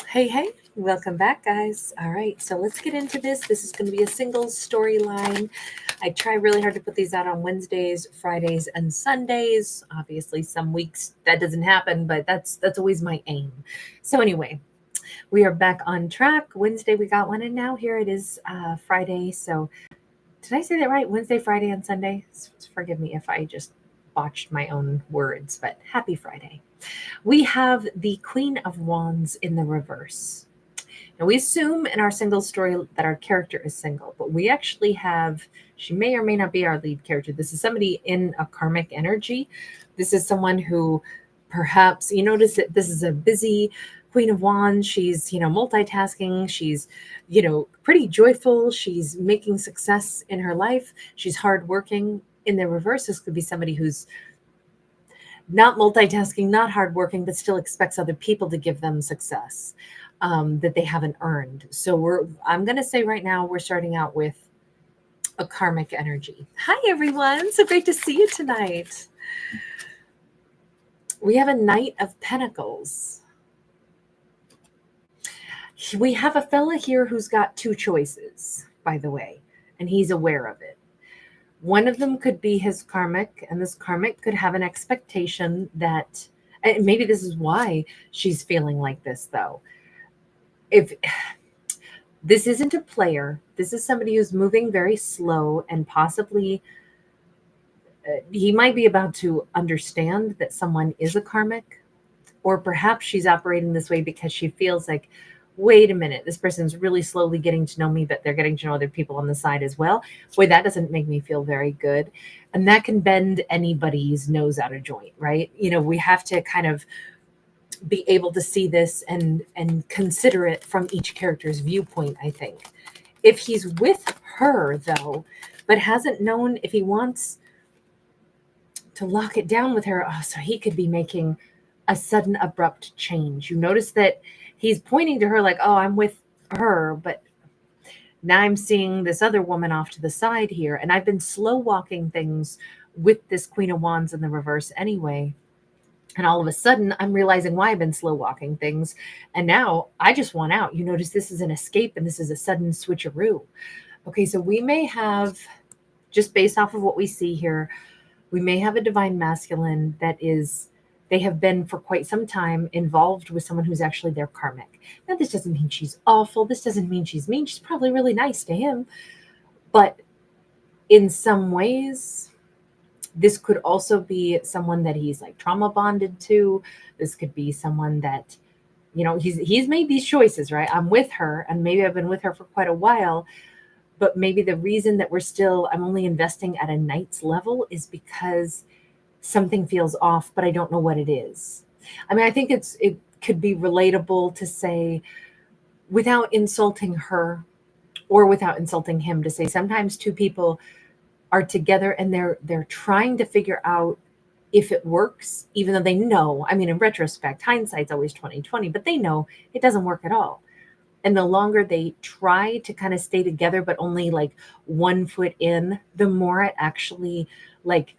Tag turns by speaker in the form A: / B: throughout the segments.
A: Hey, welcome back, guys. All right, so let's get into this. This is going to be a single storyline. I try really hard to put these out on Wednesdays, Fridays, and Sundays. Obviously, some weeks that doesn't happen, but that's always my aim. So anyway, we are back on track. Wednesday we got one, and now here it is, Friday. So did I say that right? Wednesday, Friday, and Sunday. Forgive me if I just botched my own words, but happy Friday. We have the Queen of Wands in the reverse. Now, we assume in our single story that our character is single, but we actually have, she may or may not be our lead character. This is somebody in a karmic energy. This is someone who perhaps, you notice that this is a busy Queen of Wands. She's, multitasking. She's, pretty joyful. She's making success in her life. She's hardworking. In the reverse, this could be somebody who's not multitasking, not hardworking, but still expects other people to give them success that they haven't earned. So I'm going to say right now, we're starting out with a karmic energy. Hi, everyone. So great to see you tonight. We have a Knight of Pentacles. We have a fella here who's got two choices, by the way, and he's aware of it. One of them could be his karmic, and this karmic could have an expectation that, and maybe this is why she's feeling like this, though. If this isn't a player, this is somebody who's moving very slow and possibly he might be about to understand that someone is a karmic, or perhaps she's operating this way because she feels like, wait a minute, this person's really slowly getting to know me, but they're getting to know other people on the side as well. Boy, that doesn't make me feel very good. And that can bend anybody's nose out of joint, right? We have to kind of be able to see this and consider it from each character's viewpoint, I think. If he's with her, though, but hasn't known if he wants to lock it down with her, so he could be making a sudden abrupt change. You notice that he's pointing to her like, oh, I'm with her, but now I'm seeing this other woman off to the side here. And I've been slow walking things with this Queen of Wands in the reverse anyway. And all of a sudden, I'm realizing why I've been slow walking things. And now I just want out. You notice this is an escape and this is a sudden switcheroo. Okay, so we may have, just based off of what we see here, we may have a divine masculine that is, they have been for quite some time involved with someone who's actually their karmic. Now, this doesn't mean she's awful. This doesn't mean she's mean. She's probably really nice to him. But in some ways, this could also be someone that he's like trauma bonded to. This could be someone that, he's made these choices, right? I'm with her, and maybe I've been with her for quite a while. But maybe the reason that I'm only investing at a knight's level is because something feels off, but I don't know what it is. I mean, I think it could be relatable to say, without insulting her or without insulting him, to say sometimes two people are together and they're trying to figure out if it works, even though they know, I mean, in retrospect, hindsight's always 20/20, but they know it doesn't work at all. And the longer they try to kind of stay together, but only like 1 foot in, the more it actually like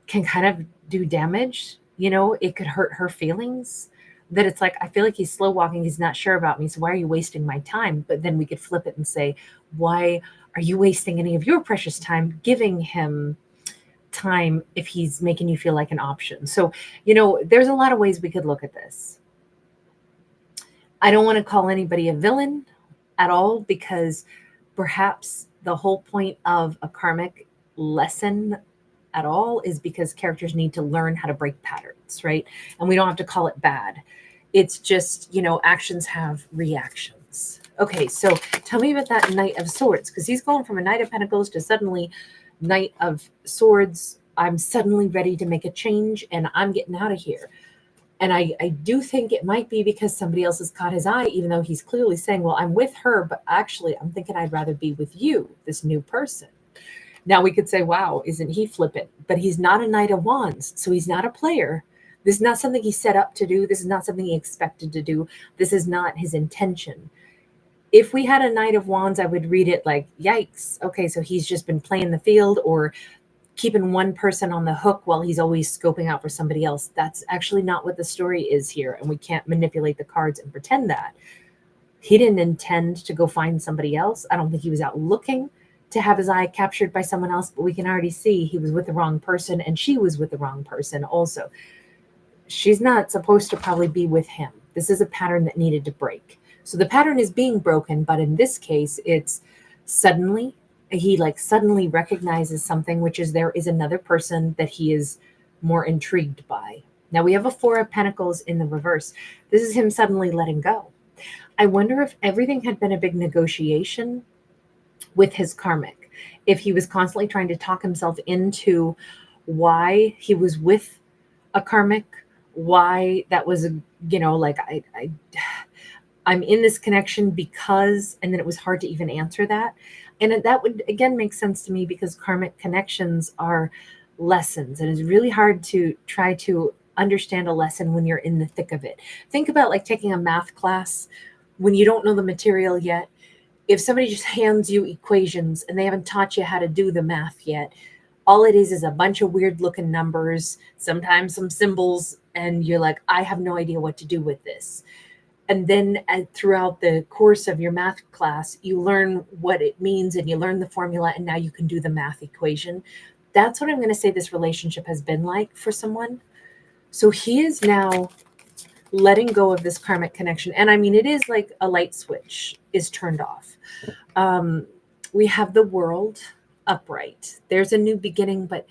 A: can kind of do damage. It could hurt her feelings, that it's like, I feel like he's slow walking. He's not sure about me. So why are you wasting my time? But then we could flip it and say, why are you wasting any of your precious time giving him time if he's making you feel like an option? So, there's a lot of ways we could look at this. I don't want to call anybody a villain at all, because perhaps the whole point of a karmic lesson at all is because characters need to learn how to break patterns, right? And we don't have to call it bad. It's just, actions have reactions. Okay, so tell me about that Knight of Swords, because he's going from a Knight of Pentacles to suddenly Knight of Swords. I'm suddenly ready to make a change and I'm getting out of here. And I do think it might be because somebody else has caught his eye, even though he's clearly saying, well, I'm with her, but actually I'm thinking I'd rather be with you, this new person. Now we could say, wow, isn't he flippant? But he's not a Knight of Wands, so he's not a player. This is not something he set up to do. This is not something he expected to do. This is not his intention. If we had a Knight of Wands, I would read it like, yikes. Okay, so he's just been playing the field or keeping one person on the hook while he's always scoping out for somebody else. That's actually not what the story is here. And we can't manipulate the cards and pretend that. He didn't intend to go find somebody else. I don't think he was out looking to have his eye captured by someone else, but we can already see he was with the wrong person and she was with the wrong person also. She's not supposed to probably be with him. This is a pattern that needed to break. So the pattern is being broken, but in this case, it's suddenly, he like suddenly recognizes something, which is there is another person that he is more intrigued by. Now we have a Four of Pentacles in the reverse. This is him suddenly letting go. I wonder if everything had been a big negotiation with his karmic, if he was constantly trying to talk himself into why he was with a karmic, why that was a, like I'm in this connection because, and then it was hard to even answer that. And that would again make sense to me because karmic connections are lessons, and it's really hard to try to understand a lesson when you're in the thick of it. Think about like taking a math class when you don't know the material yet. If somebody just hands you equations and they haven't taught you how to do the math yet, all it is a bunch of weird looking numbers, sometimes some symbols, and you're like, I have no idea what to do with this. And then throughout the course of your math class, you learn what it means and you learn the formula, and now you can do the math equation. That's what I'm going to say this relationship has been like for someone. So he is now letting go of this karmic connection. And I mean, it is like a light switch is turned off. We have the World upright. There's a new beginning, but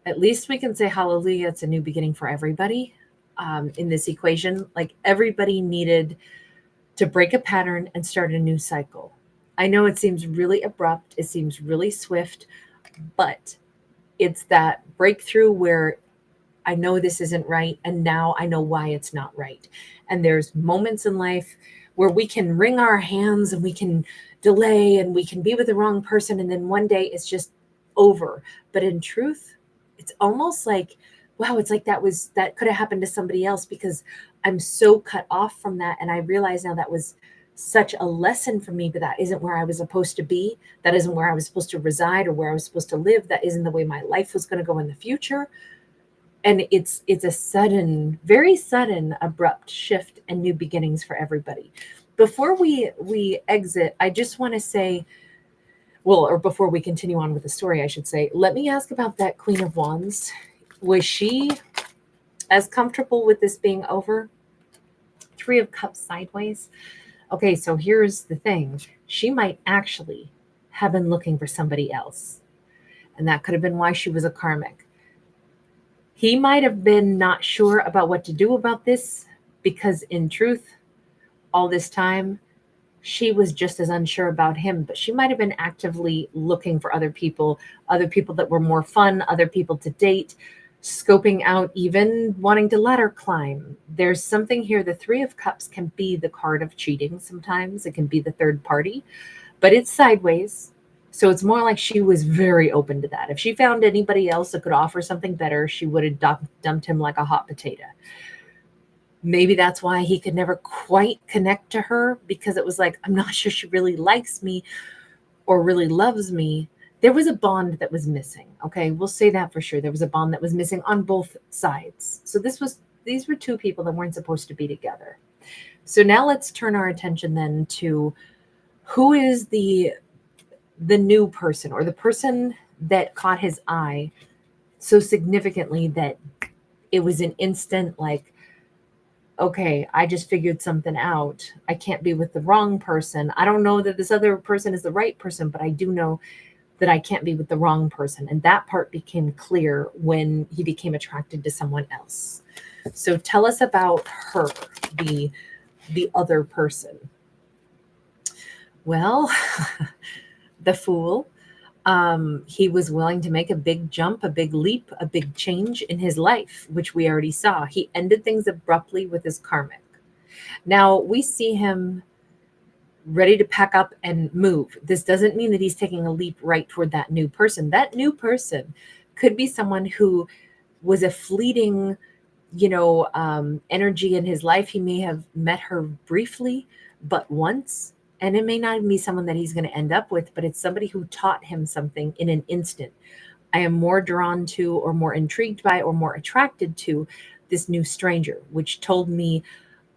A: at least we can say hallelujah, it's a new beginning for everybody in this equation. Like everybody needed to break a pattern and start a new cycle. I know it seems really abrupt, it seems really swift, but it's that breakthrough where I know this isn't right, and now I know why it's not right. And there's moments in life where we can wring our hands and we can delay and we can be with the wrong person, and then one day it's just over. But in truth, it's almost like, wow, it's like that could have happened to somebody else because I'm so cut off from that. And I realize now that was such a lesson for me, but that isn't where I was supposed to be. That isn't where I was supposed to reside or where I was supposed to live. That isn't the way my life was going to go in the future. And it's a sudden, very sudden, abrupt shift and new beginnings for everybody. Before we exit, I just want to say, or before we continue on with the story, I should say, let me ask about that Queen of Wands. Was she as comfortable with this being over? Three of Cups sideways. Okay, so here's the thing. She might actually have been looking for somebody else. And that could have been why she was a karmic. He might have been not sure about what to do about this because in truth, all this time, she was just as unsure about him, but she might have been actively looking for other people that were more fun, other people to date, scoping out, even wanting to ladder climb. There's something here. The Three of Cups can be the card of cheating sometimes. It can be the third party, but it's sideways. So it's more like she was very open to that. If she found anybody else that could offer something better, she would have dumped him like a hot potato. Maybe that's why he could never quite connect to her, because it was like, I'm not sure she really likes me or really loves me. There was a bond that was missing. Okay, we'll say that for sure. There was a bond that was missing on both sides. So these were two people that weren't supposed to be together. So now let's turn our attention then to who is the new person, or the person that caught his eye so significantly that it was an instant like, okay, I just figured something out. I can't be with the wrong person. I don't know that this other person is the right person, but I do know that I can't be with the wrong person. And that part became clear when he became attracted to someone else. So tell us about her, the other person. Well, the Fool. He was willing to make a big jump, a big leap, a big change in his life, which we already saw. He ended things abruptly with his karmic. Now we see him ready to pack up and move. This doesn't mean that he's taking a leap right toward that new person. That new person could be someone who was a fleeting, energy in his life. He may have met her briefly, but once. And it may not even be someone that he's going to end up with, but it's somebody who taught him something in an instant. I am more drawn to, or more intrigued by, or more attracted to this new stranger, which told me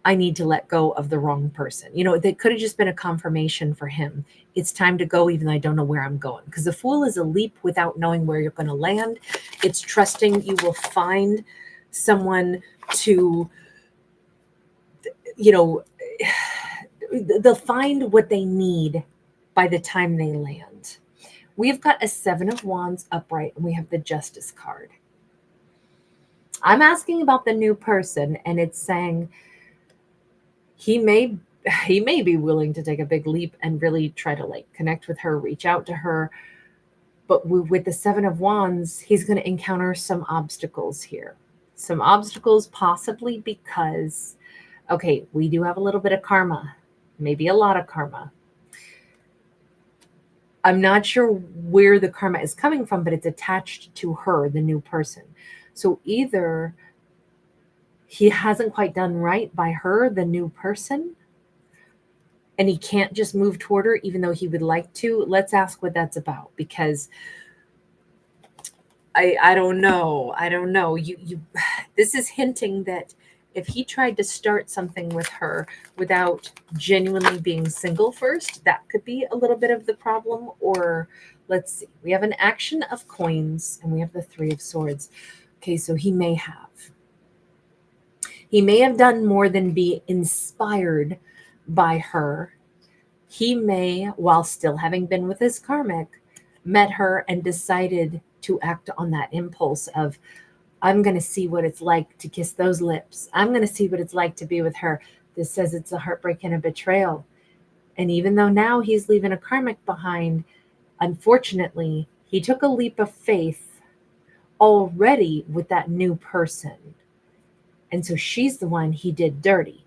A: I need to let go of the wrong person. That could have just been a confirmation for him. It's time to go, even though I don't know where I'm going. Because the Fool is a leap without knowing where you're going to land. It's trusting you will find someone to, they'll find what they need by the time they land. We've got a Seven of Wands upright, and we have the Justice card. I'm asking about the new person, and it's saying he may be willing to take a big leap and really try to connect with her, reach out to her. But with the Seven of Wands, he's going to encounter some obstacles here. Some obstacles possibly because, okay, we do have a little bit of karma, maybe a lot of karma. I'm not sure where the karma is coming from, but it's attached to her, the new person. So either he hasn't quite done right by her, the new person, and he can't just move toward her even though he would like to. Let's ask what that's about, because I don't know. This is hinting that if he tried to start something with her without genuinely being single first, that could be a little bit of the problem. Or let's see, we have an action of coins and we have the Three of Swords. Okay, so he may have done more than be inspired by her. He may, while still having been with his karmic, met her and decided to act on that impulse of, I'm going to see what it's like to kiss those lips. I'm going to see what it's like to be with her. This says it's a heartbreak and a betrayal. And even though now he's leaving a karmic behind, unfortunately, he took a leap of faith already with that new person. And so she's the one he did dirty.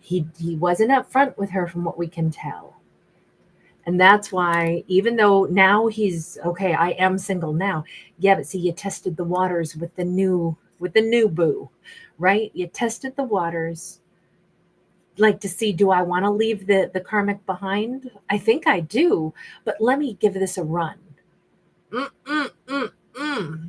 A: He wasn't upfront with her from what we can tell. And that's why, even though now he's okay, I am single now. Yeah, but see, you tested the waters with the new boo, right? You tested the waters, to see, do I want to leave the karmic behind? I think I do, but let me give this a run.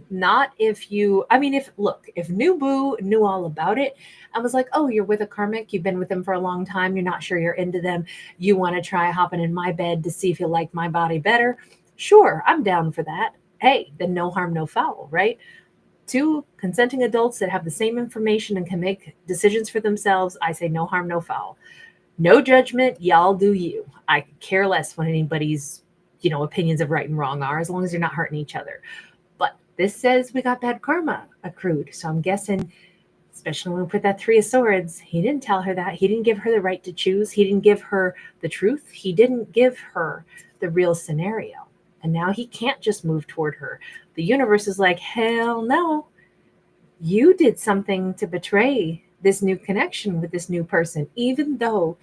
A: Not if if new boo knew all about it, I was like, oh, you're with a karmic, you've been with them for a long time, you're not sure you're into them, you want to try hopping in my bed to see if you like my body better. Sure, I'm down for that. Hey, then no harm, no foul, right? Two consenting adults that have the same information and can make decisions for themselves, I say no harm, no foul. No judgment, y'all do you. I could care less what anybody's opinions of right and wrong are, as long as you're not hurting each other. But this says we got bad karma accrued. So I'm guessing, especially when we put that Three of Swords, he didn't tell her that. He didn't give her the right to choose. He didn't give her the truth. He didn't give her the real scenario. And now he can't just move toward her. The universe is like, hell no. You did something to betray this new connection with this new person, even though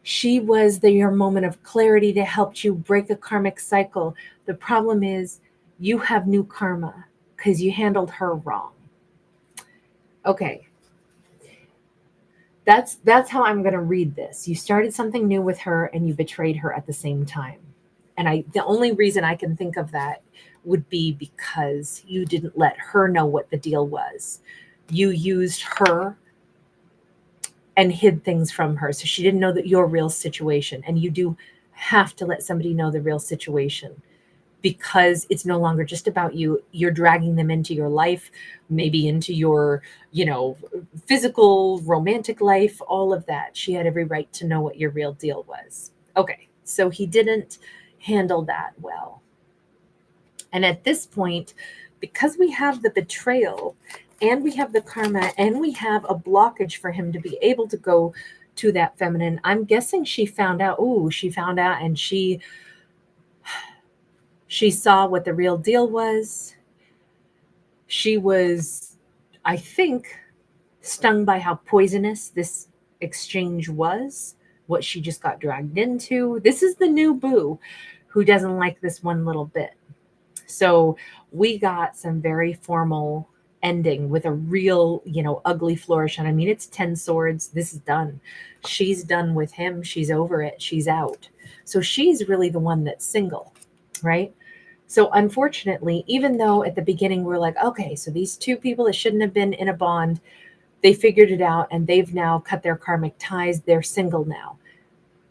A: she was your moment of clarity that helped you break a karmic cycle. The problem is you have new karma because you handled her wrong. Okay. That's how I'm going to read this. You started something new with her and you betrayed her at the same time. And the only reason I can think of that would be because you didn't let her know what the deal was. You used her and hid things from her. So she didn't know that your real situation. And you do have to let somebody know the real situation, because it's no longer just about you. You're dragging them into your life, maybe into your, physical, romantic life, all of that. She had every right to know what your real deal was. Okay, so he didn't handle that well. And at this point, because we have the betrayal and we have the karma and we have a blockage for him to be able to go to that feminine, I'm guessing she found out and she saw what the real deal was. She was, I think, stung by how poisonous this exchange was, what she just got dragged into. This is the new boo who doesn't like this one little bit. So we got some very formal ending with a real, ugly flourish. And I mean, it's 10 swords. This is done. She's done with him. She's over it. She's out. So she's really the one that's single, right? So unfortunately, even though at the beginning we're like, okay, so these two people that shouldn't have been in a bond, They figured it out and they've now cut their karmic ties. They're single now.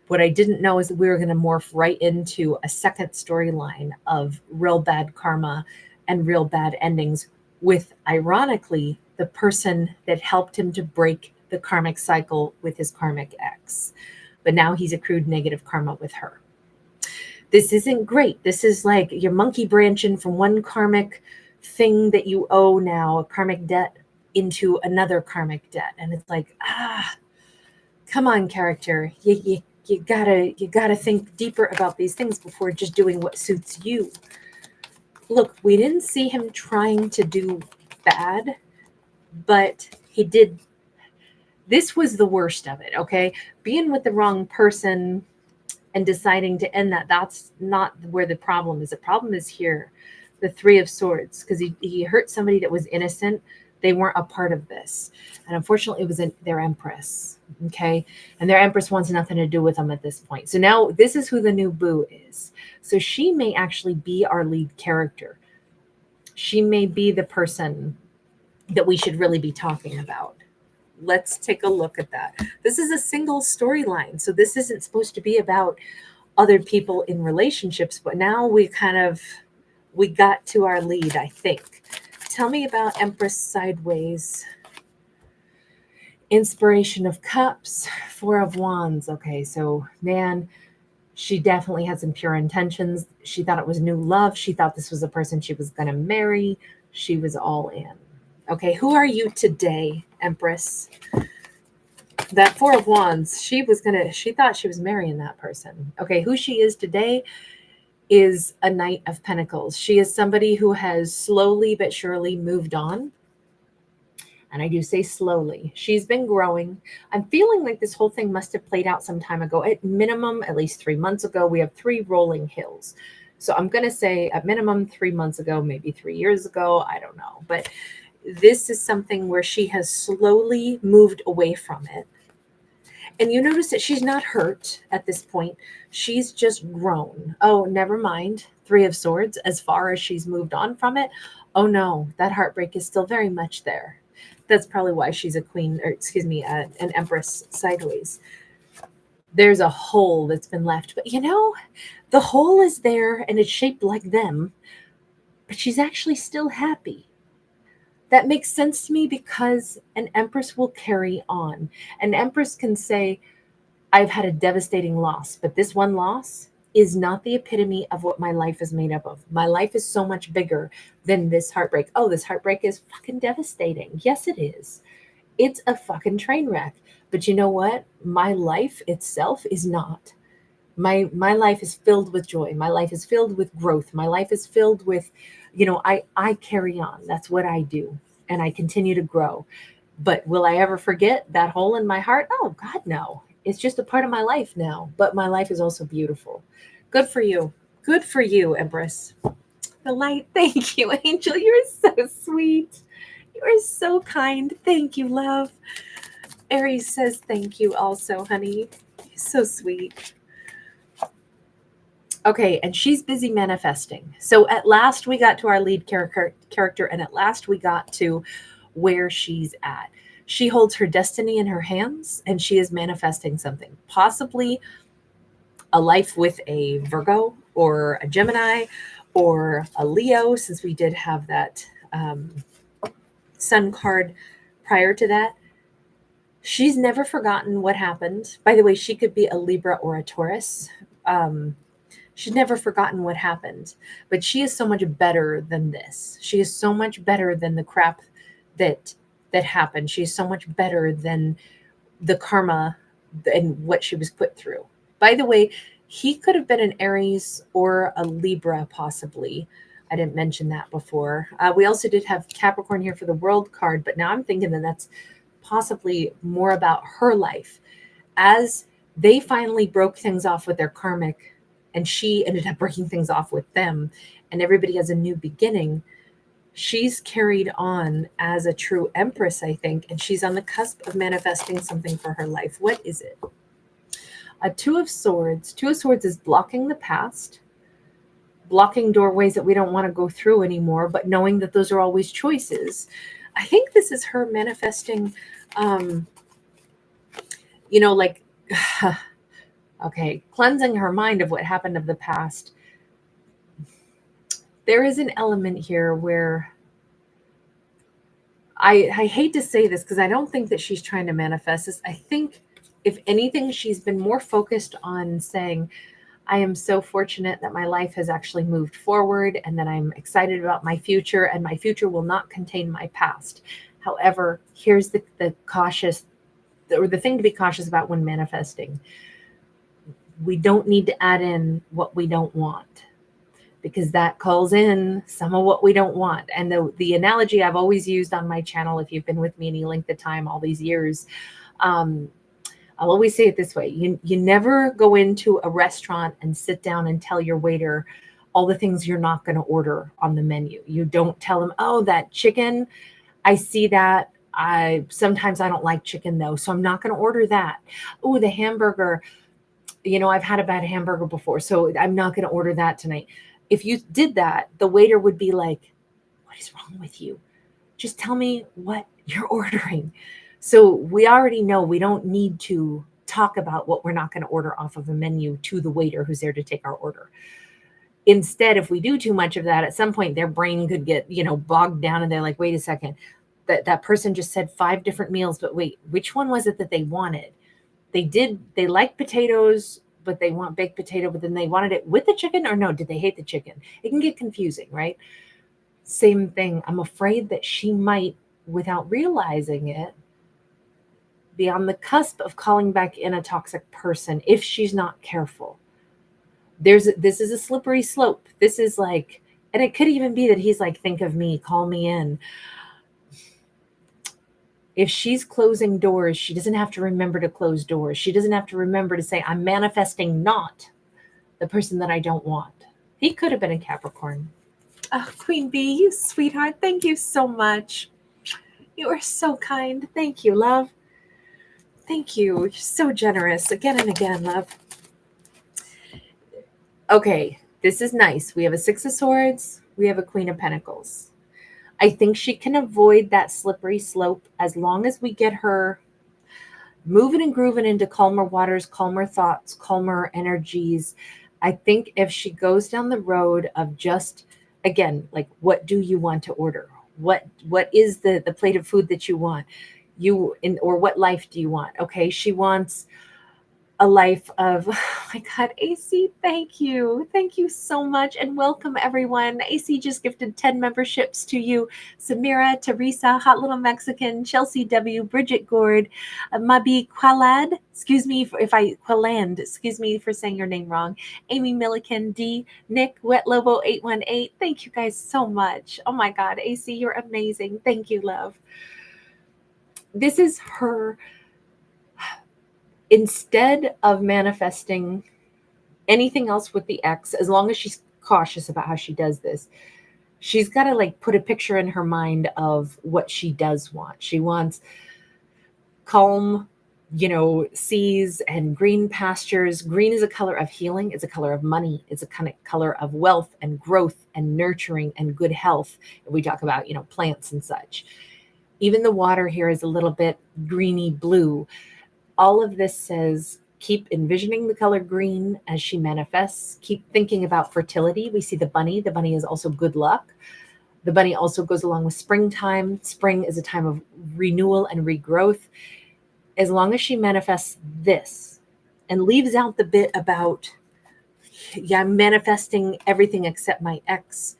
A: What I didn't know is that we were going to morph right into a second storyline of real bad karma and real bad endings with, ironically, the person that helped him to break the karmic cycle with his karmic ex. But now he's accrued negative karma with her. This isn't great. This is like you're monkey branching from one karmic thing that you owe now, a karmic debt, into another karmic debt. And it's like, come on, character. You gotta think deeper about these things before just doing what suits you. Look, we didn't see him trying to do bad, but he did. This was the worst of it, okay? Being with the wrong person and deciding to end that's not where the problem is. The problem is here, the Three of Swords, because he hurt somebody that was innocent. They weren't a part of this. And unfortunately, it was their Empress, okay? And their Empress wants nothing to do with them at this point. So now this is who the new boo is. So she may actually be our lead character. She may be the person that we should really be talking about. Let's take a look at that. This is a single storyline. So this isn't supposed to be about other people in relationships, but now we got to our lead, I think. Tell me about Empress sideways. Inspiration of Cups, Four of Wands. Okay, so man, she definitely had some pure intentions. She thought it was new love. She thought this was the person she was going to marry. She was all in. Okay, who are you today, Empress? That Four of Wands, she thought she was marrying that person. Okay, who she is today is a Knight of Pentacles. She is somebody who has slowly but surely moved on. And I do say slowly. She's been growing. I'm feeling like this whole thing must have played out some time ago. At minimum, at least 3 months ago. We have 3 rolling hills. So I'm going to say at minimum 3 months ago, maybe 3 years ago. I don't know. But this is something where she has slowly moved away from it. And you notice that she's not hurt at this point. She's just grown. Oh, never mind. Three of Swords, as far as she's moved on from it. Oh no, that heartbreak is still very much there. That's probably why she's an Empress sideways. There's a hole that's been left. But the hole is there and it's shaped like them. But she's actually still happy. That makes sense to me because an Empress will carry on. An Empress can say, I've had a devastating loss, but this one loss is not the epitome of what my life is made up of. My life is so much bigger than this heartbreak. Oh, this heartbreak is fucking devastating. Yes, it is. It's a fucking train wreck. But you know what? My life itself is not. My life is filled with joy. My life is filled with growth. My life is filled with, I carry on. That's what I do. And I continue to grow. But will I ever forget that hole in my heart? Oh, God, no. It's just a part of my life now. But my life is also beautiful. Good for you. Good for you, Empress. The light. Thank you, Angel. You're so sweet. You are so kind. Thank you, love. Aries says thank you also, honey. You're so sweet. Okay, and she's busy manifesting. So at last we got to our lead character, and at last we got to where she's at. She holds her destiny in her hands, and she is manifesting something, possibly a life with a Virgo or a Gemini or a Leo, since we did have that sun card prior to that. She's never forgotten what happened. By the way, she could be a Libra or a Taurus. She's never forgotten what happened, but she is so much better than this. She is so much better than the crap that happened. She's so much better than the karma and what she was put through. By the way, he could have been an Aries or a Libra, possibly. I didn't mention that before. We also did have Capricorn here for the World card, but now I'm thinking that that's possibly more about her life. As they finally broke things off with their karmic, and she ended up breaking things off with them, and everybody has a new beginning, she's carried on as a true Empress, I think, and she's on the cusp of manifesting something for her life. What is it? A Two of Swords. Two of Swords is blocking the past, blocking doorways that we don't want to go through anymore, but knowing that those are always choices. I think this is her manifesting, um, like, okay, cleansing her mind of what happened of the past. There is an element here where I hate to say this because I don't think that she's trying to manifest this. I think, if anything, she's been more focused on saying, I am so fortunate that my life has actually moved forward and that I'm excited about my future, and my future will not contain my past. However, here's the cautious, or the thing to be cautious about when manifesting. We don't need to add in what we don't want, because that calls in some of what we don't want. And the analogy I've always used on my channel, if you've been with me any length of time, all these years, I'll always say it this way. You never go into a restaurant and sit down and tell your waiter all the things you're not going to order on the menu. You don't tell them, oh, that chicken, I see that. Sometimes I don't like chicken though, so I'm not going to order that. Oh, the hamburger, I've had a bad hamburger before, so I'm not going to order that tonight. If you did that, the waiter would be like, what is wrong with you? Just tell me what you're ordering. So we already know we don't need to talk about what we're not going to order off of a menu to the waiter who's there to take our order. Instead, if we do too much of that, at some point their brain could get, bogged down, and they're like, wait a second, that person just said 5 different meals, but wait, which one was it that they wanted? They like potatoes, but they want baked potato, but then they wanted it with the chicken, or no, did they hate the chicken? It can get confusing, right? Same thing. I'm afraid that she might, without realizing it, be on the cusp of calling back in a toxic person if she's not careful. This is a slippery slope. This is like, and it could even be that he's like, think of me, call me in. If she's closing doors, she doesn't have to remember to close doors. She doesn't have to remember to say, I'm manifesting not the person that I don't want. He could have been a Capricorn. Oh, Queen Bee, you sweetheart. Thank you so much. You are so kind. Thank you, love. Thank you. You're so generous again and again, love. Okay, this is nice. We have a 6 of Swords. We have a Queen of Pentacles. I think she can avoid that slippery slope as long as we get her moving and grooving into calmer waters, calmer thoughts, calmer energies. I think if she goes down the road of just, again, like, what do you want to order? What is the plate of food that you want? Or what life do you want? Okay, she wants a life of, oh my God, AC, thank you. Thank you so much. And welcome everyone. AC just gifted 10 memberships to you. Samira, Teresa, Hot Little Mexican, Chelsea W, Bridget Gord, Mabi Qualad, excuse me for saying your name wrong. Amy Milliken, D, Nick, Wet Lobo 818. Thank you guys so much. Oh my God, AC, you're amazing. Thank you, love. This is her. Instead of manifesting anything else with the ex, as long as she's cautious about how she does this, she's got to like put a picture in her mind of what she does want. She wants calm, seas and green pastures. Green is a color of healing. It's a color of money. It's a kind of color of wealth and growth and nurturing and good health. We talk about, plants and such. Even the water here is a little bit greeny blue. All of this says, keep envisioning the color green as she manifests. Keep thinking about fertility. We see the bunny. The bunny is also good luck. The bunny also goes along with springtime. Spring is a time of renewal and regrowth. As long as she manifests this and leaves out the bit about, I'm manifesting everything except my ex.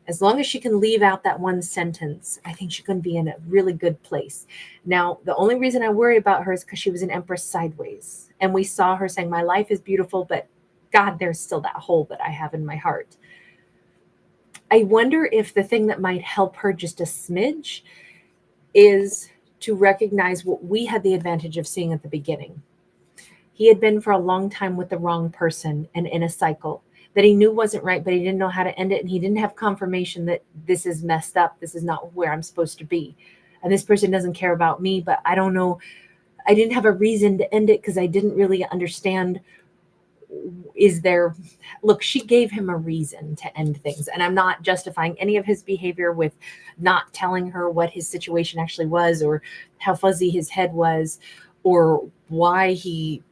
A: As long as she can leave out that one sentence, I think she's going to be in a really good place. Now, the only reason I worry about her is because she was an Empress sideways. And we saw her saying, my life is beautiful, but God, there's still that hole that I have in my heart. I wonder if the thing that might help her just a smidge is to recognize what we had the advantage of seeing at the beginning. He had been for a long time with the wrong person and in a cycle that he knew wasn't right, but he didn't know how to end it. And he didn't have confirmation that this is messed up. This is not where I'm supposed to be. And this person doesn't care about me, but I don't know. I didn't have a reason to end it because I didn't really understand is there, look, she gave him a reason to end things. And I'm not justifying any of his behavior with not telling her what his situation actually was, or how fuzzy his head was, or why he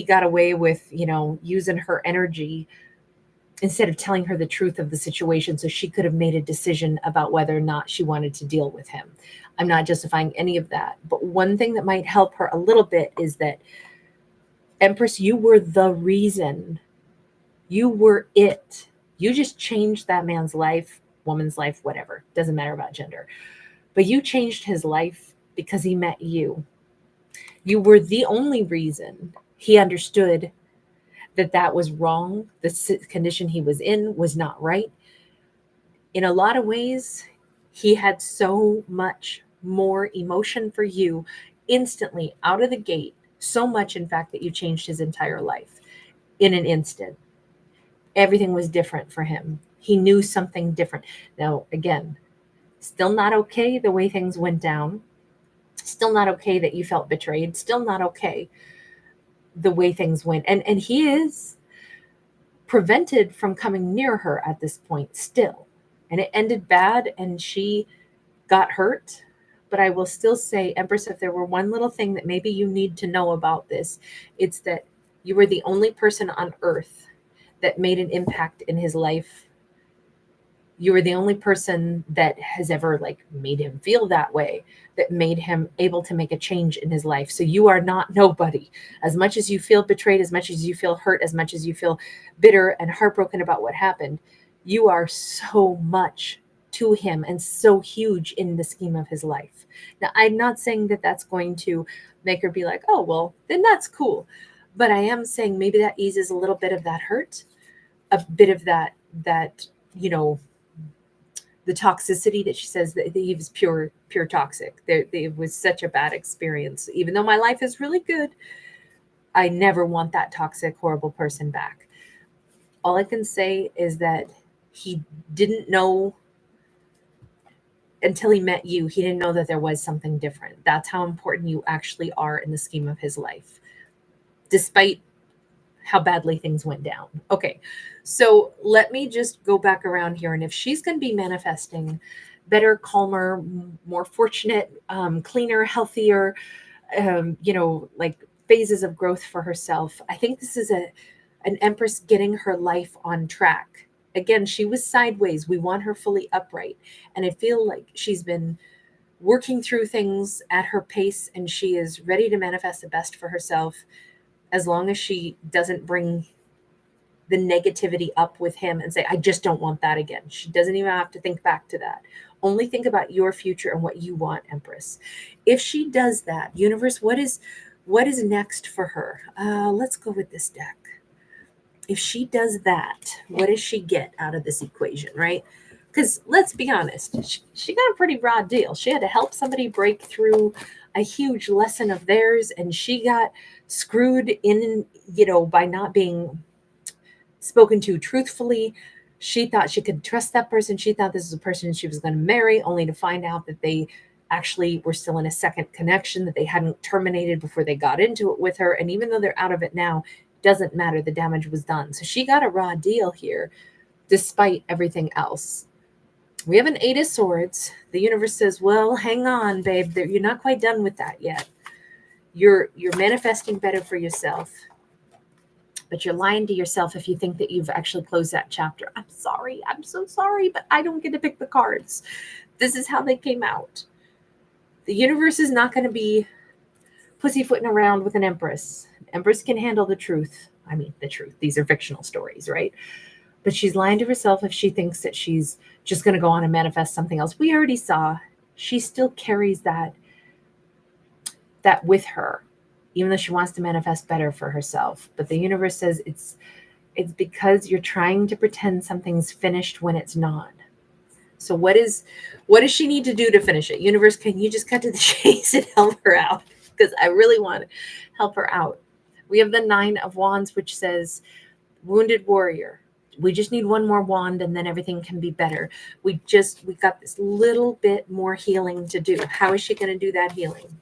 A: got away with, using her energy instead of telling her the truth of the situation so she could have made a decision about whether or not she wanted to deal with him. I'm not justifying any of that. But one thing that might help her a little bit is that, Empress, you were the reason. You were it. You just changed that man's life, woman's life, whatever. Doesn't matter about gender. But you changed his life because he met you. You were the only reason he understood that that was wrong. The condition he was in was not right. In a lot of ways, he had so much more emotion for you instantly out of the gate. So much, in fact, that you changed his entire life in an instant. Everything was different for him. He knew something different. Now, again, still not okay the way things went down. Still not okay that you felt betrayed. Still not okay the way things went. And he is prevented from coming near her at this point still. And it ended bad and she got hurt. But I will still say, Empress, if there were one little thing that maybe you need to know about this, it's that you were the only person on earth that made an impact in his life. You were the only person that has ever made him feel that way, that made him able to make a change in his life. So you are not nobody. As much as you feel betrayed, as much as you feel hurt, as much as you feel bitter and heartbroken about what happened, you are so much to him and so huge in the scheme of his life. Now, I'm not saying that that's going to make her be like, oh, well, then that's cool. But I am saying maybe that eases a little bit of that hurt, a bit of that, the toxicity that she says that he was pure toxic. It was such a bad experience. Even though my life is really good, I never want that toxic, horrible person back. All I can say is that he didn't know until he met you. He didn't know that there was something different. That's how important you actually are in the scheme of his life, despite how badly things went down. Okay, so let me just go back around here. And if she's going to be manifesting better, calmer, more fortunate, cleaner, healthier, phases of growth for herself, I think this is an Empress getting her life on track. Again, she was sideways. We want her fully upright. And I feel like she's been working through things at her pace and she is ready to manifest the best for herself, as long as she doesn't bring the negativity up with him and say, I just don't want that again. She doesn't even have to think back to that. Only think about your future and what you want, Empress. If she does that, universe, what is next for her? Let's go with this deck. If she does that, what does she get out of this equation, right? Because let's be honest, she got a pretty broad deal. She had to help somebody break through a huge lesson of theirs, and she got screwed in, by not being spoken to truthfully. She thought she could trust that person. She thought this was a person she was going to marry, only to find out that they actually were still in a second connection, that they hadn't terminated before they got into it with her. And even though they're out of it now, doesn't matter. The damage was done. So she got a raw deal here, despite everything else. We have an 8 of Swords. The universe says, well, hang on, babe. You're not quite done with that yet. You're manifesting better for yourself. But you're lying to yourself if you think that you've actually closed that chapter. I'm sorry. I'm so sorry, but I don't get to pick the cards. This is how they came out. The universe is not going to be pussyfooting around with an Empress. Empress can handle the truth. I mean, the truth. These are fictional stories, right? But she's lying to herself if she thinks that she's just going to go on and manifest something else. We already saw she still carries that with her, even though she wants to manifest better for herself. But the universe says it's because you're trying to pretend something's finished when it's not. So what does she need to do to finish it? Universe, can you just cut to the chase and help her out? Because I really want to help her out. We have the 9 of Wands, which says wounded warrior. We just need one more wand and then everything can be better. We got this little bit more healing to do. How is she going to do that healing?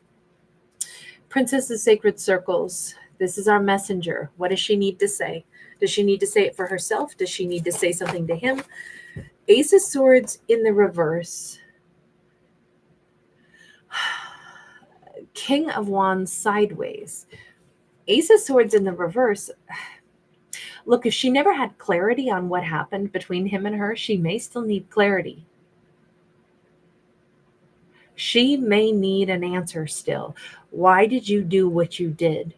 A: Princess of Sacred Circles. This is our messenger. What does she need to say? Does she need to say it for herself? Does she need to say something to him? Ace of Swords in the reverse. King of Wands sideways. Ace of Swords in the reverse. Look, if she never had clarity on what happened between him and her, she may still need clarity. She may need an answer still. Why did you do what you did?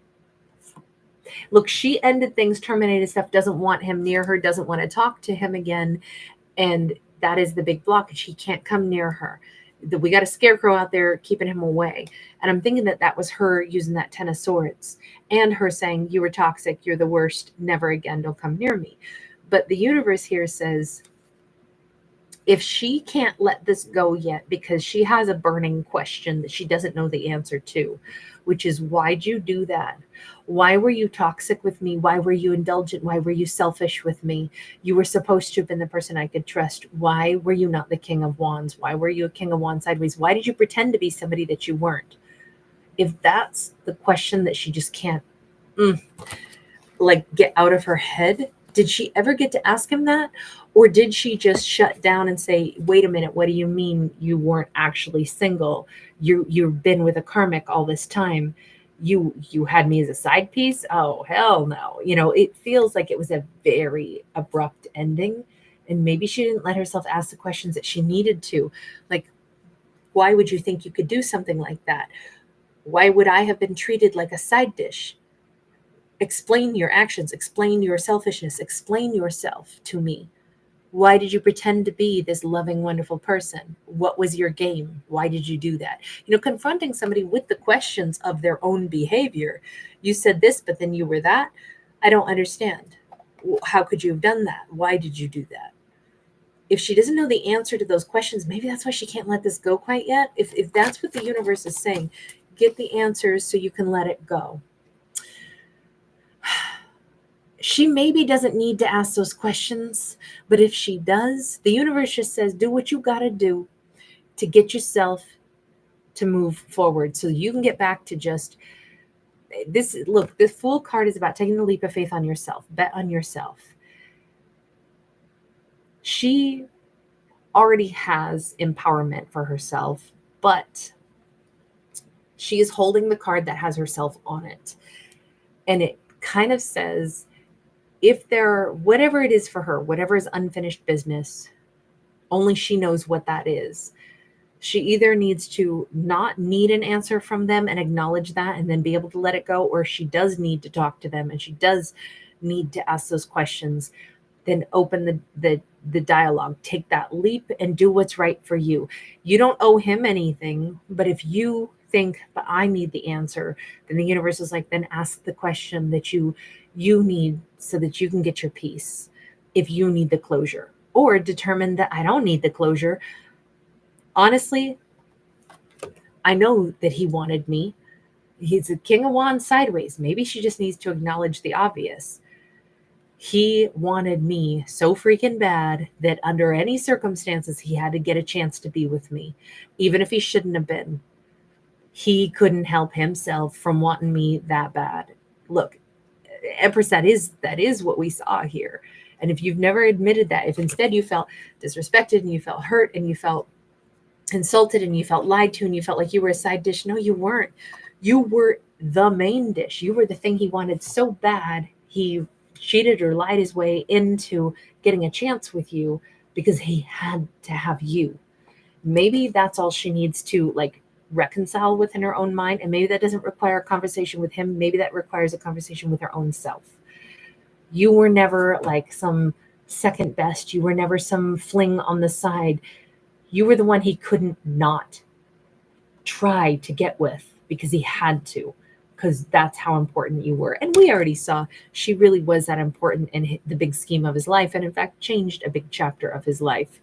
A: Look, she ended things, terminated stuff, doesn't want him near her, doesn't want to talk to him again. And that is the big blockage. He can't come near her. We got a scarecrow out there keeping him away. And I'm thinking that that was her using that 10 of Swords and her saying, you were toxic, you're the worst, never again, don't come near me. But the universe here says, if she can't let this go yet because she has a burning question that she doesn't know the answer to, which is, why'd you do that? Why were you toxic with me? Why were you indulgent? Why were you selfish with me? You were supposed to have been the person I could trust. Why were you not the King of Wands? Why were you a King of Wands sideways? Why did you pretend to be somebody that you weren't? If that's the question that she just can't get out of her head, did she ever get to ask him that? Or did she just shut down and say, wait a minute, what do you mean you weren't actually single? You've been with a karmic all this time. You had me as a side piece? Oh, hell no. It feels like it was a very abrupt ending. And maybe she didn't let herself ask the questions that she needed to. Like, why would you think you could do something like that? Why would I have been treated like a side dish? Explain your actions, explain your selfishness, explain yourself to me. Why did you pretend to be this loving, wonderful person? What was your game? Why did you do that? Confronting somebody with the questions of their own behavior. You said this, but then you were that. I don't understand. How could you have done that? Why did you do that? If she doesn't know the answer to those questions, maybe that's why she can't let this go quite yet. If that's what the universe is saying, get the answers so you can let it go. She maybe doesn't need to ask those questions, but if she does, the universe just says, do what you got to do to get yourself to move forward so you can get back to just this. Look, the Fool card is about taking the leap of faith on yourself. Bet on yourself. She already has empowerment for herself, but she is holding the card that has herself on it. And it kind of says, if there, whatever it is for her, whatever is unfinished business, only she knows what that is. She either needs to not need an answer from them and acknowledge that and then be able to let it go, or she does need to talk to them and she does need to ask those questions. Then open the dialogue, take that leap and do what's right for you. You don't owe him anything, but if you think, but I need the answer, then the universe is like, then ask the question that you need so that you can get your peace. If you need the closure, or determine that I don't need the closure. Honestly, I know that he wanted me. He's a King of Wands sideways. Maybe she just needs to acknowledge the obvious. He wanted me so freaking bad that under any circumstances, he had to get a chance to be with me, even if he shouldn't have been. He couldn't help himself from wanting me that bad. Look, Empress, that is what we saw here. And if you've never admitted that, if instead you felt disrespected and you felt hurt and you felt insulted and you felt lied to and you felt like you were a side dish, no, you weren't. You were the main dish. You were the thing he wanted so bad. He cheated or lied his way into getting a chance with you because he had to have you. Maybe that's all she needs to reconcile within her own mind. And maybe that doesn't require a conversation with him. Maybe that requires a conversation with her own self. You were never like some second best. You were never some fling on the side. You were the one he couldn't not try to get with because he had to, because that's how important you were. And we already saw she really was that important in the big scheme of his life, and in fact changed a big chapter of his life.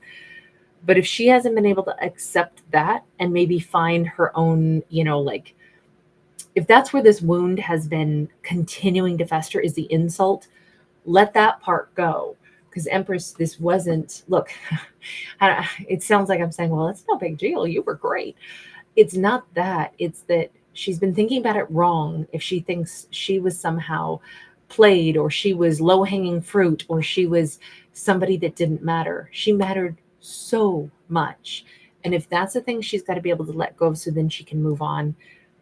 A: But if she hasn't been able to accept that and maybe find her own, if that's where this wound has been continuing to fester, is the insult, let that part go. Because Empress, this wasn't, look, it sounds like I'm saying, well, it's no big deal. You were great. It's not that. It's that she's been thinking about it wrong if she thinks she was somehow played, or she was low-hanging fruit, or she was somebody that didn't matter. She mattered so much. And if that's the thing she's got to be able to let go of so then she can move on,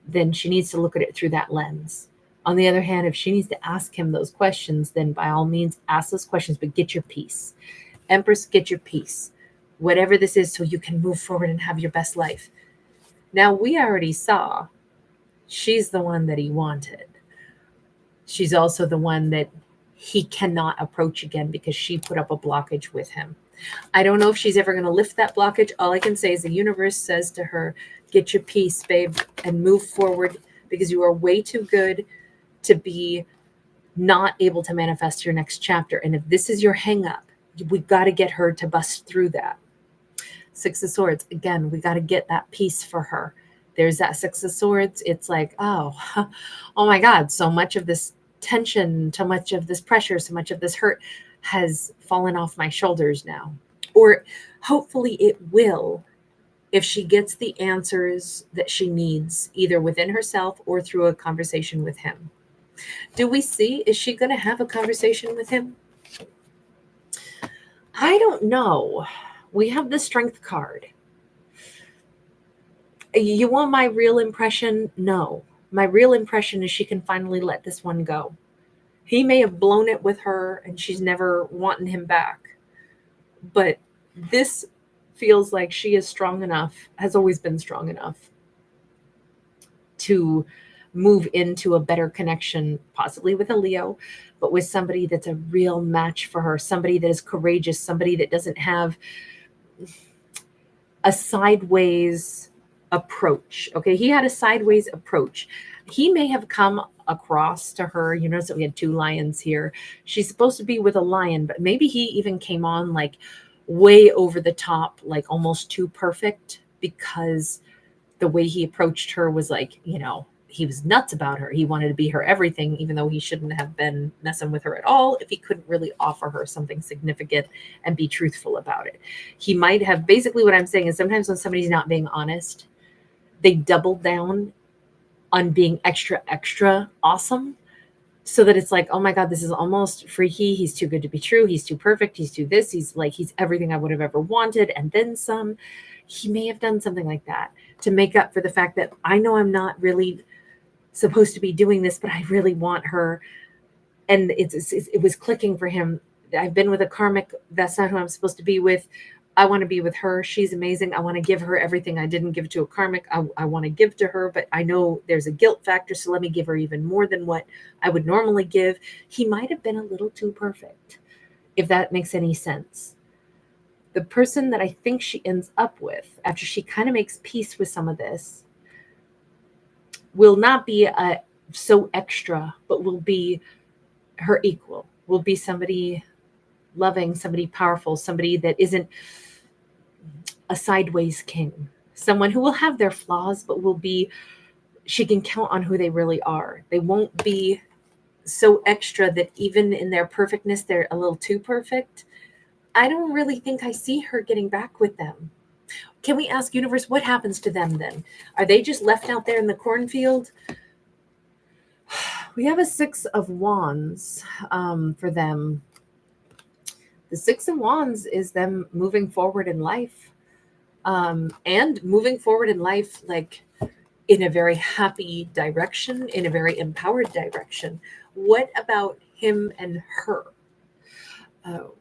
A: then she needs to look at it through that lens. On the other hand, if she needs to ask him those questions, then by all means ask those questions, but get your peace. Empress, get your peace. Whatever this is, so you can move forward and have your best life. Now, we already saw she's the one that he wanted. She's also the one that he cannot approach again because she put up a blockage with him. I don't know if she's ever going to lift that blockage. All I can say is the universe says to her, get your peace, babe, and move forward, because you are way too good to be not able to manifest your next chapter. And if this is your hang up, we got to get her to bust through that. Six of Swords, again, we got to get that peace for her. There's that Six of Swords. It's like, oh my God, so much of this tension, so much of this pressure, so much of this hurt has fallen off my shoulders now. Or hopefully it will, if she gets the answers that she needs, either within herself or through a conversation with him. Do we see, is she going to have a conversation with him? I don't know. We have the Strength card. You want my real impression? No. My real impression is she can finally let this one go. He may have blown it with her and she's never wanting him back. But this feels like she is strong enough, has always been strong enough to move into a better connection, possibly with a Leo, but with somebody that's a real match for her, somebody that is courageous, somebody that doesn't have a sideways approach. Okay, he had a sideways approach. He may have come across to her. You notice that we had two lions here. She's supposed to be with a lion, but maybe he even came on like way over the top, like almost too perfect, because the way he approached her was like, you know, he was nuts about her. He wanted to be her everything, even though he shouldn't have been messing with her at all if he couldn't really offer her something significant and be truthful about it. He might have, basically what I'm saying is sometimes when somebody's not being honest, they double down on being extra, extra awesome, so that it's like, oh my God, this is almost freaky. He's too good to be true. He's too perfect. He's too this. He's everything I would have ever wanted. And then some. He may have done something like that to make up for the fact that I know I'm not really supposed to be doing this, but I really want her. And it was clicking for him. I've been with a karmic. That's not who I'm supposed to be with. I want to be with her. She's amazing. I want to give her everything I didn't give to a karmic. I want to give to her, but I know there's a guilt factor, so let me give her even more than what I would normally give. He might have been a little too perfect, if that makes any sense. The person that I think she ends up with, after she kind of makes peace with some of this, will not be so extra, but will be her equal, will be somebody loving, somebody powerful, somebody that isn't a sideways king, someone who will have their flaws, but will be, she can count on who they really are. They won't be so extra that even in their perfectness, they're a little too perfect. I don't really think I see her getting back with them. Can we ask universe, what happens to them then? Are they just left out there in the cornfield? We have a Six of Wands for them. The Six of Wands is them moving forward in life, and moving forward in life like in a very happy direction, in a very empowered direction. What about him and her? Oh.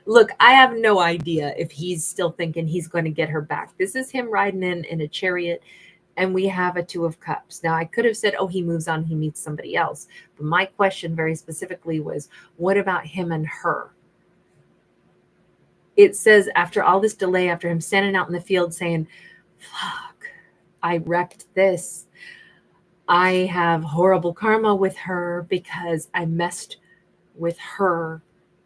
A: Look, I have no idea if he's still thinking he's going to get her back. This is him riding in a chariot, and we have a Two of Cups. Now, I could have said, oh, he moves on, he meets somebody else. But my question very specifically was, what about him and her? It says after all this delay, after him standing out in the field saying, fuck, I wrecked this. I have horrible karma with her because I messed with her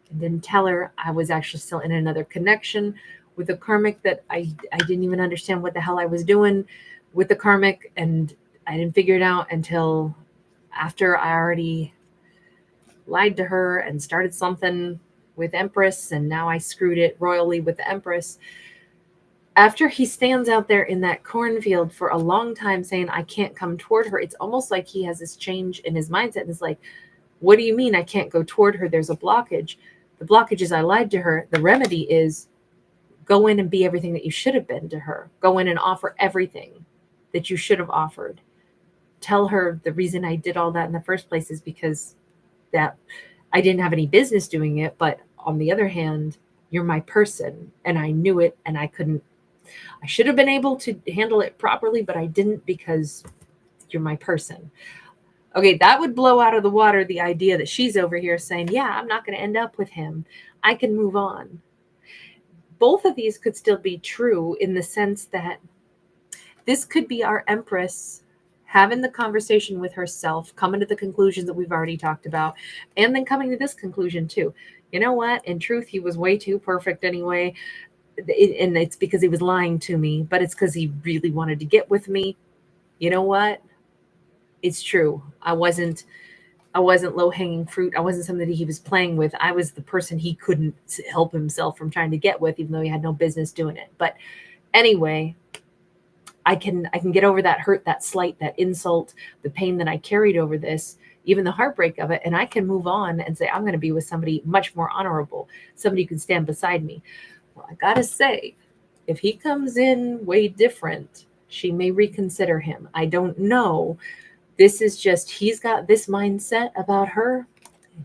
A: and didn't tell her I was actually still in another connection with a karmic that I didn't even understand what the hell I was doing with the karmic, and I didn't figure it out until after I already lied to her and started something with Empress, and now I screwed it royally with the Empress. After he stands out there in that cornfield for a long time saying, I can't come toward her, it's almost like he has this change in his mindset. And it's like, what do you mean I can't go toward her? There's a blockage. The blockage is I lied to her. The remedy is go in and be everything that you should have been to her. Go in and offer everything that you should have offered. Tell her the reason I did all that in the first place is because that I didn't have any business doing it. But on the other hand, you're my person and I knew it and I should have been able to handle it properly, but I didn't because you're my person. Okay, that would blow out of the water the idea that she's over here saying, yeah, I'm not going to end up with him. I can move on. Both of these could still be true in the sense that this could be our Empress having the conversation with herself, coming to the conclusions that we've already talked about, and then coming to this conclusion too. You know what? In truth, he was way too perfect anyway. And it's because he was lying to me, but it's because he really wanted to get with me. You know what? It's true. I wasn't low hanging fruit. I wasn't somebody he was playing with. I was the person he couldn't help himself from trying to get with, even though he had no business doing it. But anyway, I can get over that hurt, that slight, that insult, the pain that I carried over this, even the heartbreak of it, and I can move on and say I'm going to be with somebody much more honorable, somebody who can stand beside me. Well, I gotta say, if he comes in way different, she may reconsider him. I don't know. This is just, he's got this mindset about her.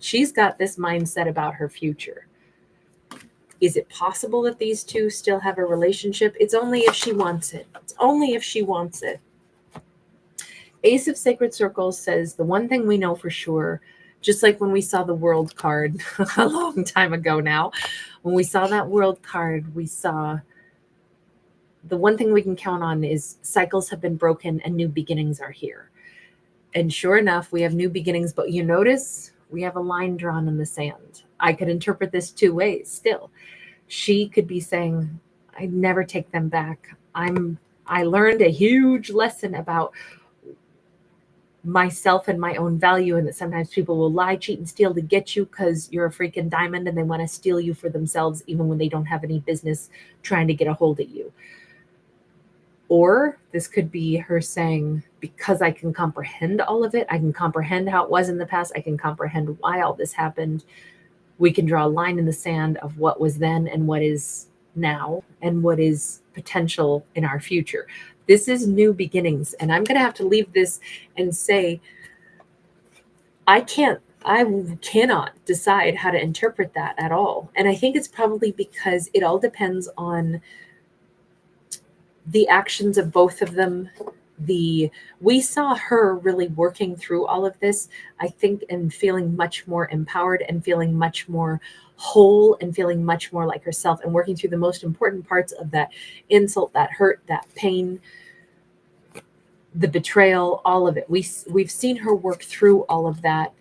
A: She's got this mindset about her future. Is it possible that these two still have a relationship? It's only if she wants it. It's only if she wants it. Ace of Sacred Circles says the one thing we know for sure, just like when we saw the World card a long time ago now, when we saw that World card, we saw the one thing we can count on is cycles have been broken and new beginnings are here. And sure enough, we have new beginnings, but you notice we have a line drawn in the sand. I could interpret this two ways still. She could be saying, I never take them back. I learned a huge lesson about myself and my own value, and that sometimes people will lie, cheat, and steal to get you because you're a freaking diamond and they want to steal you for themselves, even when they don't have any business trying to get a hold of you. Or this could be her saying, because I can comprehend all of it, I can comprehend how it was in the past, I can comprehend why all this happened. We can draw a line in the sand of what was then and what is now and what is potential in our future. This is new beginnings. And I'm going to have to leave this and say, I cannot decide how to interpret that at all. And I think it's probably because it all depends on the actions of both of them. We saw her really working through all of this, I think, and feeling much more empowered and feeling much more whole and feeling much more like herself and working through the most important parts of that insult, that hurt, that pain, the betrayal, all of it. We've seen her work through all of that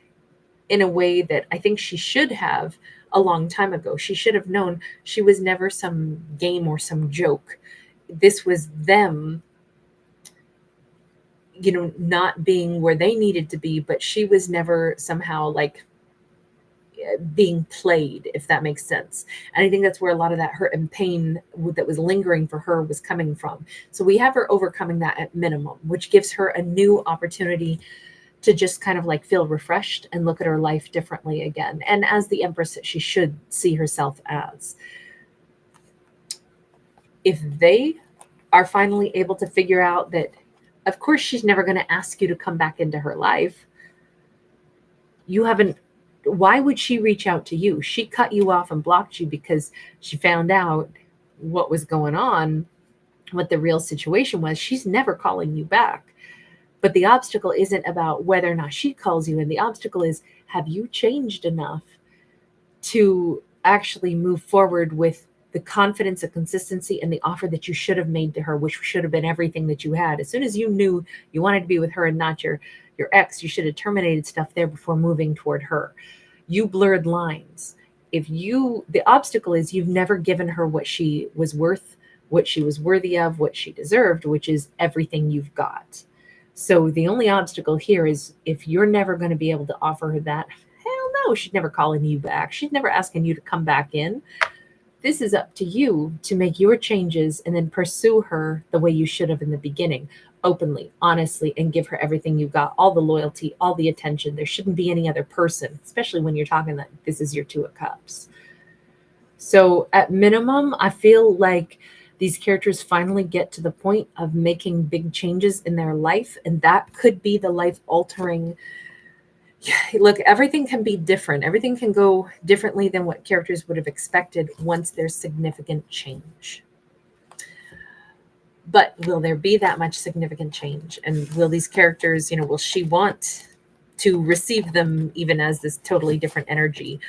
A: in a way that I think she should have a long time ago. She should have known she was never some game or some joke. This was them, not being where they needed to be, but she was never somehow like being played, if that makes sense. And I think that's where a lot of that hurt and pain that was lingering for her was coming from. So we have her overcoming that at minimum, which gives her a new opportunity to just kind of like feel refreshed and look at her life differently again. And as the Empress that she should see herself as. If they are finally able to figure out that, of course, she's never going to ask you to come back into her life. Why would she reach out to you? She cut you off and blocked you because she found out what was going on, what the real situation was. She's never calling you back. But the obstacle isn't about whether or not she calls you in. The obstacle is, have you changed enough to actually move forward with the confidence, the consistency, and the offer that you should have made to her, which should have been everything that you had. As soon as you knew you wanted to be with her and not your ex, you should have terminated stuff there before moving toward her. You blurred lines. The obstacle is you've never given her what she was worth, what she was worthy of, what she deserved, which is everything you've got. So the only obstacle here is if you're never going to be able to offer her that, hell no, she's never calling you back. She's never asking you to come back in. This is up to you to make your changes and then pursue her the way you should have in the beginning, openly, honestly, and give her everything you got, all the loyalty, all the attention. There shouldn't be any other person, especially when you're talking that this is your Two of Cups. So at minimum, I feel like these characters finally get to the point of making big changes in their life, and that could be the life altering. Look, everything can be different. Everything can go differently than what characters would have expected once there's significant change. But will there be that much significant change? And will these characters, will she want to receive them even as this totally different energy?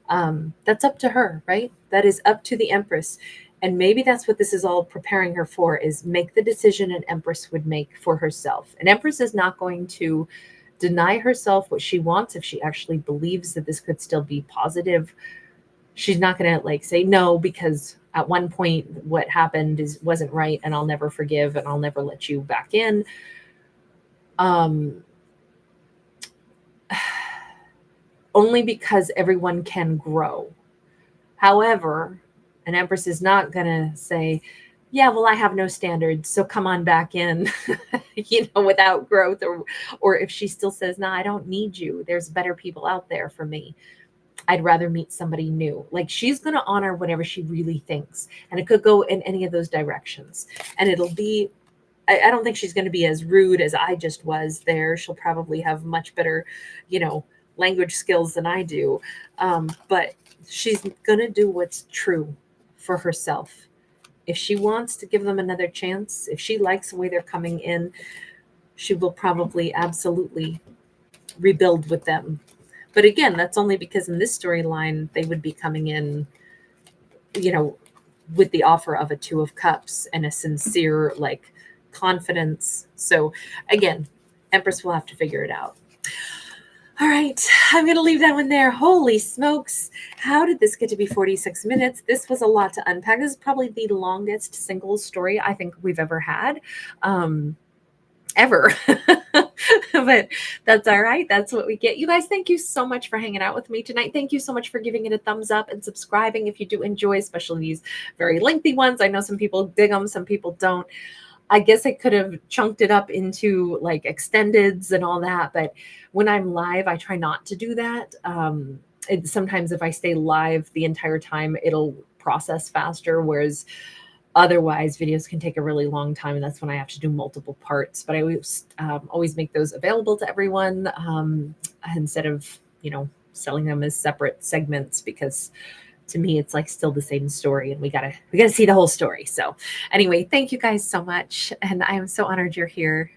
A: That's up to her, right? That is up to the Empress. And maybe that's what this is all preparing her for, is make the decision an Empress would make for herself. An Empress is not going to deny herself what she wants if she actually believes that this could still be positive. She's not going to say no, because at one point what happened wasn't right, and I'll never forgive, and I'll never let you back in. Only because everyone can grow. However, an Empress is not going to say, yeah, well, I have no standards, so come on back in, without growth. Or if she still says, no, I don't need you, there's better people out there for me, I'd rather meet somebody new. She's going to honor whatever she really thinks. And it could go in any of those directions. And it'll be, I don't think she's going to be as rude as I just was there. She'll probably have much better, language skills than I do. But she's going to do what's true for herself. If she wants to give them another chance, if she likes the way they're coming in, she will probably absolutely rebuild with them. But again, that's only because in this storyline, they would be coming in, with the offer of a Two of Cups and a sincere, confidence. So again, Empress will have to figure it out. All right, I'm going to leave that one there. Holy smokes. How did this get to be 46 minutes? This was a lot to unpack. This is probably the longest single story I think we've ever had. Ever. But that's all right. That's what we get. You guys, thank you so much for hanging out with me tonight. Thank you so much for giving it a thumbs up and subscribing if you do enjoy, especially these very lengthy ones. I know some people dig them, some people don't. I guess I could have chunked it up into extendeds and all that, but when I'm live, I try not to do that. Sometimes if I stay live the entire time, it'll process faster, whereas otherwise videos can take a really long time, and that's when I have to do multiple parts. But I always make those available to everyone instead of selling them as separate segments, because to me it's still the same story, and we gotta see the whole story. So anyway, thank you guys so much, and I am so honored you're here.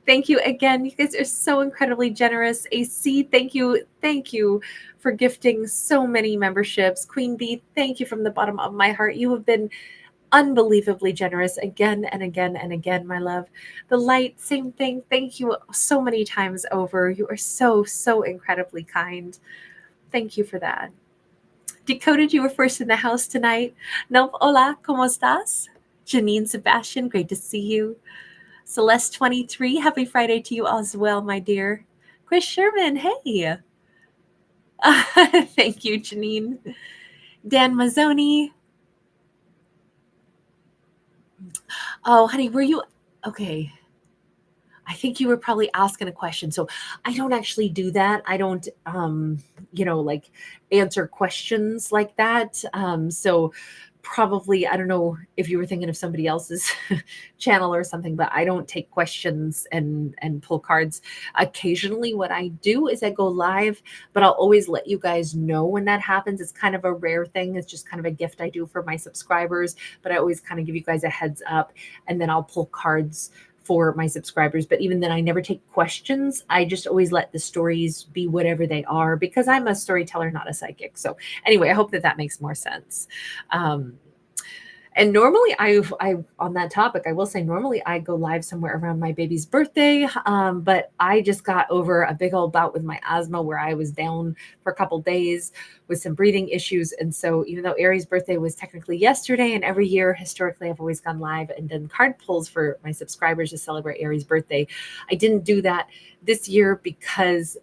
A: Thank you again. You guys are so incredibly generous. AC, thank you for gifting so many memberships. Queen Bee, thank you from the bottom of my heart. You have been unbelievably generous again and again and again, my love. The Light, same thing. Thank you so many times over. You are so, so incredibly kind. Thank you for that. Decoded, you were first in the house tonight. Nope, hola, ¿cómo estás? Janine Sebastian, great to see you. Celeste 23, happy Friday to you as well, my dear. Chris Sherman, hey. Thank you, Janine. Dan Mazzoni. Oh, honey, were you okay? I think you were probably asking a question. So I don't actually do that. I don't, answer questions like that. So probably, I don't know if you were thinking of somebody else's channel or something, but I don't take questions and pull cards. Occasionally what I do is I go live, but I'll always let you guys know when that happens. It's kind of a rare thing. It's just kind of a gift I do for my subscribers, but I always kind of give you guys a heads up, and then I'll pull cards for my subscribers. But even then, I never take questions. I just always let the stories be whatever they are, because I'm a storyteller, not a psychic. So anyway, I hope that makes more sense. And normally I on that topic, I will say normally I go live somewhere around my baby's birthday. But I just got over a big old bout with my asthma where I was down for a couple days with some breathing issues. And so even though Aries' birthday was technically yesterday, and every year historically I've always gone live and done card pulls for my subscribers to celebrate Aries' birthday, I didn't do that this year because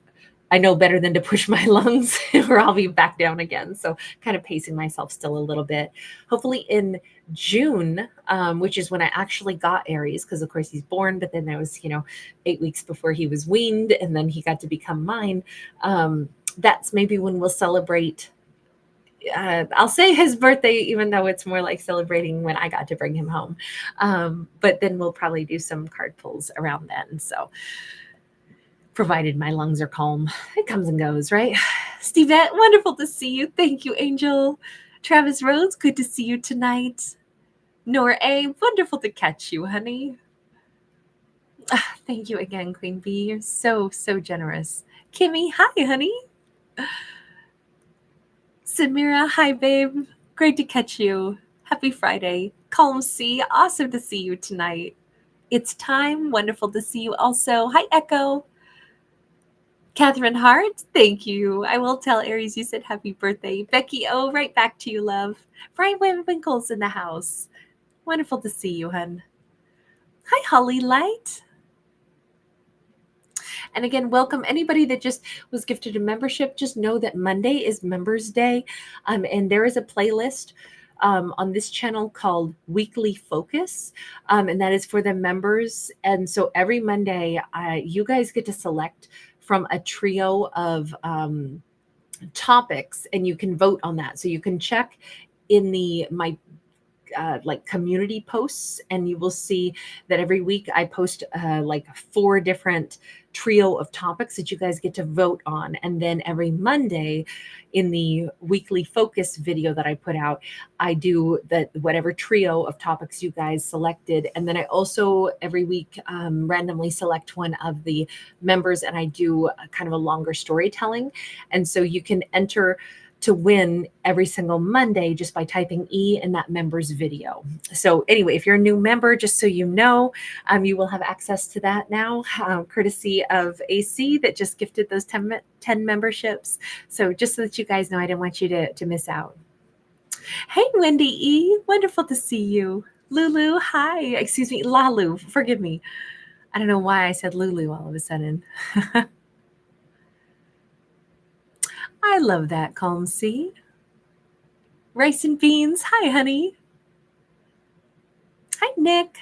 A: I know better than to push my lungs or I'll be back down again. So kind of pacing myself still a little bit. Hopefully in June, which is when I actually got Aries, because of course he's born, but then there was, 8 weeks before he was weaned and then he got to become mine. That's maybe when we'll celebrate. I'll say his birthday, even though it's more like celebrating when I got to bring him home. But then we'll probably do some card pulls around then. So provided my lungs are calm, it comes and goes, right? Stevette, wonderful to see you. Thank you, Angel. Travis Rhodes, good to see you tonight. Nora A, wonderful to catch you, honey. Thank you again, Queen Bee. You're so, so generous. Kimmy, hi, honey. Samira, hi, babe. Great to catch you. Happy Friday. Calm C, awesome to see you tonight. It's time. Wonderful to see you also. Hi, Echo. Catherine Hart, thank you. I will tell Aries you said happy birthday. Becky O, right back to you, love. Brian Winkle's in the house. Wonderful to see you, hun. Hi, Holly Light. And again, welcome anybody that just was gifted a membership. Just know that Monday is Members Day, and there is a playlist on this channel called Weekly Focus, and that is for the members. And so every Monday, you guys get to select from a trio of topics, and you can vote on that. So you can check in my like community posts, and you will see that every week I post like 4 different trio of topics that you guys get to vote on. And then every Monday in the weekly focus video that I put out, I do that whatever trio of topics you guys selected. And then I also every week randomly select one of the members, and I do a kind of a longer storytelling. And so you can enter to win every single Monday just by typing E in that member's video. So anyway, if you're a new member, just so you know, you will have access to that now, courtesy of AC that just gifted those 10 memberships. So just so that you guys know, I didn't want you to miss out. Hey, Wendy E, wonderful to see you. Lulu, hi. Excuse me, Lalu, forgive me. I don't know why I said Lulu all of a sudden. I love that, Calm C. Rice and beans. Hi, honey. Hi, Nick.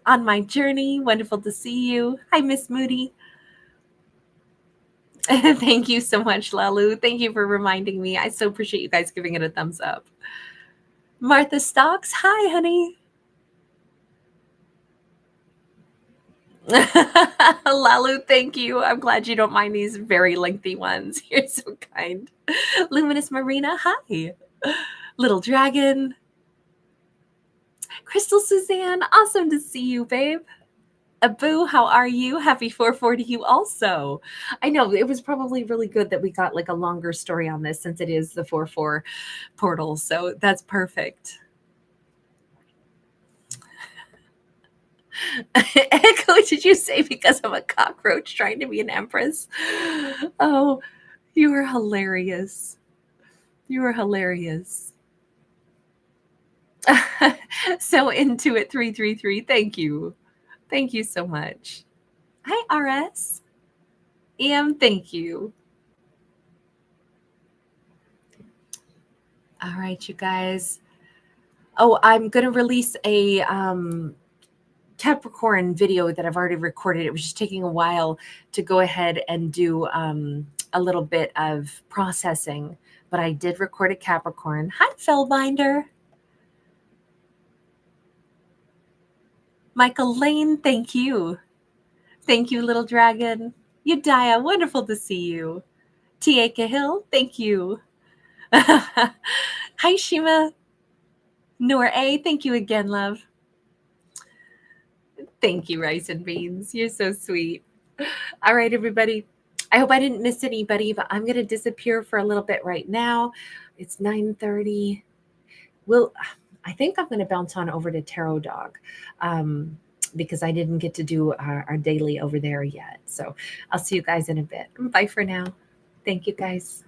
A: On my journey. Wonderful to see you. Hi, Miss Moody. Thank you so much, Lalu. Thank you for reminding me. I so appreciate you guys giving it a thumbs up. Martha Stocks. Hi, honey. Lalu, thank you. I'm glad you don't mind these very lengthy ones. You're so kind. Luminous Marina, hi. Little Dragon. Crystal Suzanne, awesome to see you, babe. Abu, how are you? Happy 440 to you also. I know it was probably really good that we got like a longer story on this since it is the 4/4 portal. So that's perfect. Echo, did you say because I'm a cockroach trying to be an empress? Oh, you are hilarious. You are hilarious. So into it 333. Thank you. Thank you so much. Hi, RS. Thank you. All right, you guys. Oh, I'm going to release a Capricorn video that I've already recorded. It was just taking a while to go ahead and do a little bit of processing, but I did record a Capricorn. Hi, Fellbinder. Michael Lane, thank you. Thank you, Little Dragon. Udaya, wonderful to see you. T.A. Cahill, thank you. Hi, Shima. Noor A, thank you again, love. Thank you, Rice and Beans. You're so sweet. All right, everybody. I hope I didn't miss anybody, but I'm going to disappear for a little bit right now. It's 9:30. I think I'm going to bounce on over to Tarot Dog because I didn't get to do our daily over there yet. So I'll see you guys in a bit. Bye for now. Thank you, guys.